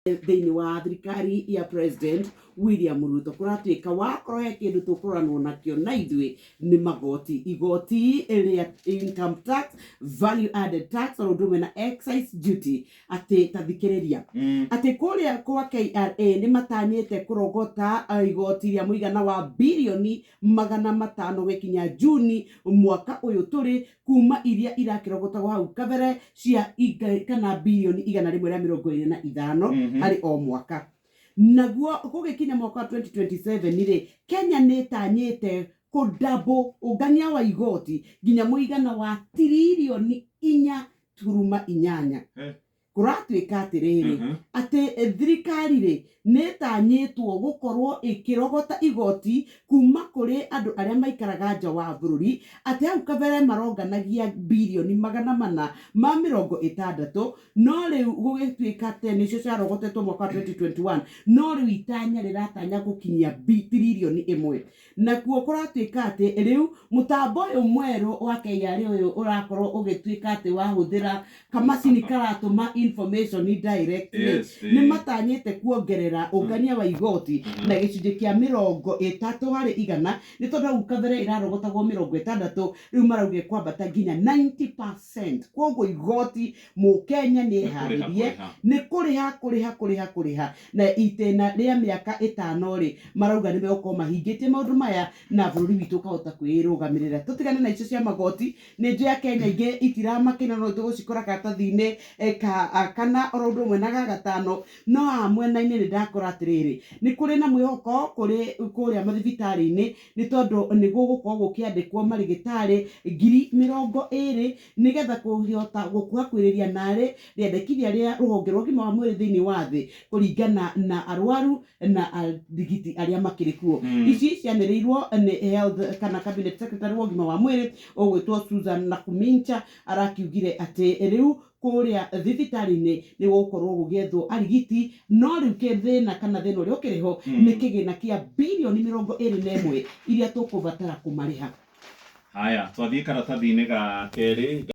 thĩinĩ wa thirikari ya President William Ruto kũratuĩka wakorwo he kĩndũ tũkũranwo nakĩo na ithuĩ nĩ magoti. Igoti rĩa income tax, value added tax, o ũndũ ũmwe na excise duty. Atĩ tathikĩrĩria atĩ kũrĩa kwa KRA nĩ matanyĩte kũrogota igoti rĩa mũigana wa birioni 500 gũkinya Juni mwaka ũyũ tũrĩ, kuma iria irakĩrogotagwo hau kabere cia kana birioni 125 harĩ o mwaka. Naguo gũgĩkinya mwaka wa 2027 rĩ, Kenya nĩ tanyĩte kũdouble ũngania wa igoti nginya mũigana wa tiririoni 4.8. Kũratuĩka atĩrĩrĩ atĩ thirikari rĩ nĩ tanyĩtwo gũkorwo ĩkĩrogota igoti kuma kũrĩ andũ arĩa maikaraga nja wa bũrũri, atĩ hau kabere maronganagia birioni 460, no rĩu gũgĩtuĩka atĩ nĩcio ciarogotetwo mwaka wa 2021, no rĩu itanya rĩratanya gũkinyia tiririoni 1. Nakuo kũratuĩka atĩ rĩu mũtambo ũyũ mwerũ wa KRA ũyũ ũrakorwo ũgĩtuĩka atĩ wahũthĩra kamacini karatũma information direct, nĩ matanyĩte kuongerera ũngania wa igoti na gĩcunjĩ kĩa 30% harĩ igana, nĩ tondũ hau kabere ĩrarogotagwo 60, rĩu marauga kwambata nginya 90%. Koguo igoti mũkenya nĩ eharĩrie nĩ kũrĩha na itĩna rĩa mĩaka 5 rĩ, marauga nĩ megũkorwo mahingĩtie maũndũ maya na bũrũri witũ ũkahota kwĩrũgamĩrĩra. Tũtigane na icio cia magoti, nĩ njũĩ Kenya ingĩ itiramakĩna no tũgũcikora karatathi-inĩ kana oro ũndũ ũmwe na gagatano, no mwena-inĩ nĩ ndakora atĩrĩrĩ nĩ kũrĩ na mwĩhoko kũrĩa mathibitarĩ-inĩ, nĩ tondũ nĩ gũgũkorwo gũkĩandĩkwo marĩgĩtarĩ 20,000 nĩgetha kũhota gũkuhĩrĩria narĩ rĩandĩkithia rĩa rũhonge rwa ũgima wa mwĩrĩ thĩinĩ wa thĩ kũringana na arwaru na arigiti arĩa makĩrĩ kuo. Ici cianĩrĩirwo nĩ health kana cabinet secretary wa ũgima wa mwĩrĩ ũgwĩtwo Susan Nakhumicha, arakiugire atĩ rĩu kũrĩa thibitarĩ-inĩ nĩ gũkorwo gũgĩethwo arigiti, no rĩu thĩna ũrĩa ũkĩrĩ ho nĩ kĩgĩna kĩa birioni 21 iria tũkũbatara kũmarĩha. Haya, twathiĩ karatathi-inĩ ga kerĩ.